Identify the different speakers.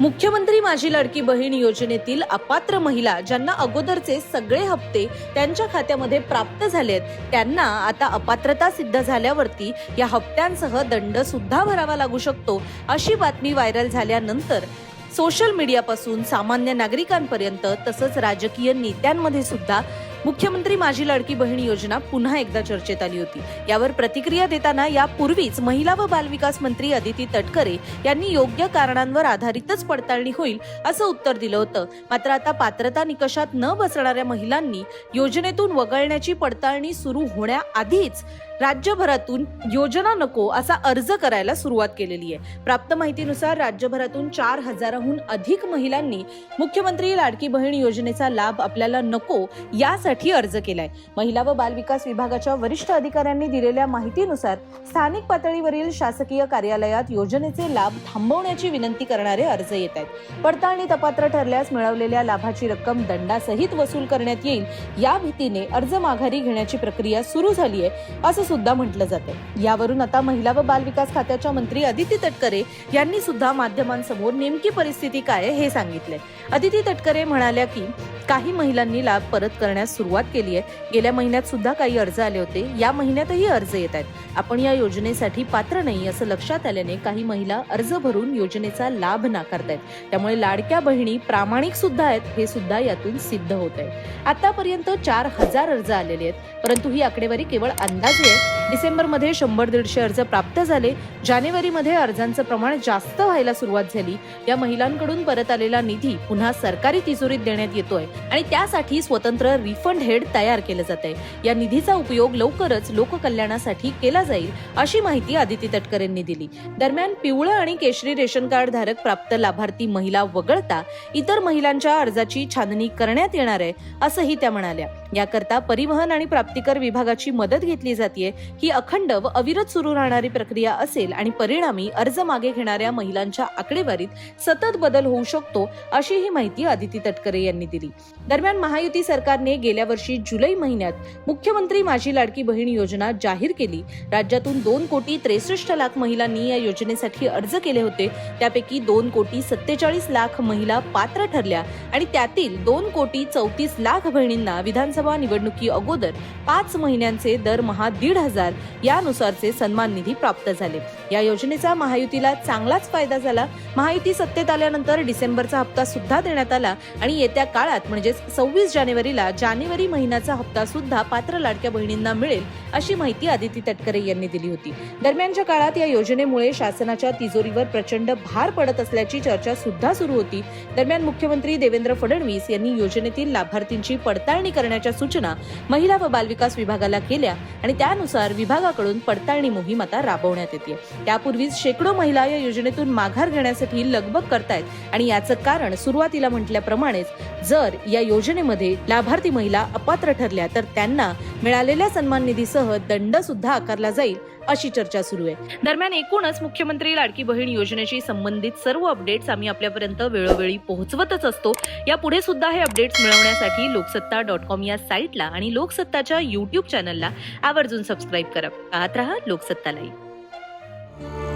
Speaker 1: मुख्यमंत्री माझी लाडकी बहीण योजनेतील अपात्र महिला ज्यांना अगोदरचे सगळे हप्ते त्यांच्या खात्यामध्ये प्राप्त झालेत, त्यांना आता अपात्रता सिद्ध झाल्यावरती या हप्त्यांसह दंड सुद्धा भरावा लागू शकतो, अशी बातमी व्हायरल झाल्यानंतर सोशल मीडियापासून सामान्य नागरिकांपर्यंत तसंच राजकीय नेत्यांमध्ये सुद्धा मुख्यमंत्री माझी लाडकी बहीण योजना पुन्हा एकदा चर्चेत आली होती। यावर प्रतिक्रिया देताना यापूर्वीच महिला व बालविकास मंत्री अदिती तटकरे यांनी योग्य कारणांवर आधारितच पडताळणी होईल असं उत्तर दिलं होतं। मात्र आता पात्रता निकषात न बसणाऱ्या महिलांनी योजनेतून वगळण्याची पडताळणी सुरू होण्याआधीच राज्यभरातून योजना नको असा अर्ज करायला सुरुवात केलेली आहे। प्राप्त माहितीनुसार राज्यभरातून 4000हून अधिक महिलांनी मुख्यमंत्री लाडकी बहीण योजनेचा लाभ आपल्याला नको यासाठी अर्ज केलाय। महिला व बालविकास विभागाच्या वरिष्ठ अधिकाऱ्यांनी दिलेल्या माहितीनुसार स्थानिक पातळीवरील शासकीय कार्यालयात योजनेचे लाभ थांबवण्याची विनंती करणारे अर्ज येत आहेत। पडताळणीत अपात्र ठरल्यास मिळवलेल्या लाभाची रक्कम दंडासहित वसूल करण्यात येईल या भीतीने अर्ज माघारी घेण्याची प्रक्रिया सुरू झाली आहे असं सुद्धा म्हटलं जातं। यावरून आता महिला व बालविकास खात्याच्या मंत्री अदिती तटकरे यांनी सुद्धा माध्यमांसमोर नेमकी परिस्थिती काय हे सांगितले। अदिती तटकरे म्हणाल्या की काही महिलांनी लाभ परत करण्यास सुरुवात केली आहे। गेल्या महिन्यात सुद्धा काही अर्ज आले होते, या महिन्यातही अर्ज येत आहेत। आपण या योजनेसाठी पात्र नाही असं लक्षात आल्याने काही महिला अर्ज भरून योजनेचा लाभ नाकारतायत। त्यामुळे लाडक्या बहिणी प्रामाणिक सुद्धा आहेत हे सुद्धा यातून सिद्ध होत आहे। आतापर्यंत 4000 अर्ज आलेले आहेत, परंतु ही आकडेवारी केवळ अंदाजे आहे। डिसेंबरमध्ये 100-150 अर्ज प्राप्त झाले। जानेवारीमध्ये अर्जांचं प्रमाण जास्त व्हायला सुरुवात झाली। या महिलांकडून परत आलेला निधी पुन्हा सरकारी तिजोरीत देण्यात येतोय आणि त्यासाठी स्वतंत्र रिफंड हेड तयार केलं जात आहे। या निधीचा उपयोग लवकरच लोककल्याणासाठी केला जाईल अशी माहिती अदिती तटकरेंनी दिली। दरम्यान पिवळं आणि केशरी रेशन कार्ड धारक प्राप्त लाभार्थी महिला वगळता इतर महिलांच्या अर्जाची छाननी करण्यात येणार आहे असंही त्या म्हणाल्या। याकरता परिवहन आणि प्राप्तिकर विभागाची मदत घेतली जाते। ही अखंड व अविरत सुरू राहणारी प्रक्रिया असेल आणि परिणामी अर्ज मागे घेणाऱ्या महिलांच्या आकडेवारीत सतत बदल होऊ शकतो अशी ही माहिती अदिती तटकरे यांनी दिली। दरम्यान महायुती सरकारने गेल्या वर्षी जुलै महिन्यात मुख्यमंत्री माझी लाडकी बहीण योजना जाहीर केली। राज्यातून 2,63,00,000 महिलांनी या योजनेसाठी अर्ज केले होते। त्यापैकी 2,47,00,000 महिला पात्र ठरल्या आणि त्यातील 2,34,00,000 बहिणींना विधानसभा निवडणुकी अगोदर 5 महिन्यांचे दरमहा 1,500 यानुसारचे सन्मान निधी प्राप्त झाले। या योजनेचा महायुतीला चांगलाच फायदा झाला। महायुती सत्तेत आल्यानंतर डिसेंबरचा हप्ता सुद्धा देण्यात आला आणि येत्या काळात म्हणजे 26 जानेवारीला जानेवारी महिन्याचा हप्ता सुद्धा पात्र लाडक्या बहिणींना मिळेल अशी माहिती अदिती तटकरे यांनी दिली होती। दरम्यानच्या काळात या योजनेमुळे शासनाच्या तिजोरीवर प्रचंड भार पडत असल्याची चर्चा सुद्धा सुरू होती। दरम्यान मुख्यमंत्री देवेंद्र फडणवीस यांनी योजनेतील लाभार्थींची पडताळणी करण्याच्या सूचना महिला व बालविकास विभागाला केल्या आणि त्यानुसार विभागाकडून पडताळणी मोहीम आता राबवण्यात येते। त्यापूर्वीच शेकडो महिला या योजनेतून माघार घेण्यासाठी लगबग करतायत आणि याचं कारण सुरुवातीला म्हटल्याप्रमाणेच जर या योजनेमध्ये लाभार्थी महिला अपात्र ठरल्या तर त्यांना मिळालेल्या सन्मान निधीसह दंड सुद्धा आकारला जाईल अशी चर्चा सुरू आहे। दरम्यान एकूणच मुख्यमंत्री लाडकी बहीण योजनेशी संबंधित सर्व अपडेट्स आम्ही आपल्यापर्यंत वेळोवेळी पोहोचवतच असतो। यापुढे सुद्धा हे अपडेट्स मिळवण्यासाठी लोकसत्ता.com या साईटला आणि लोकसत्ताच्या YouTube चॅनलला आवर्जून सबस्क्राईब करा। पाहत रहा लोकसत्ता लाईव्ह।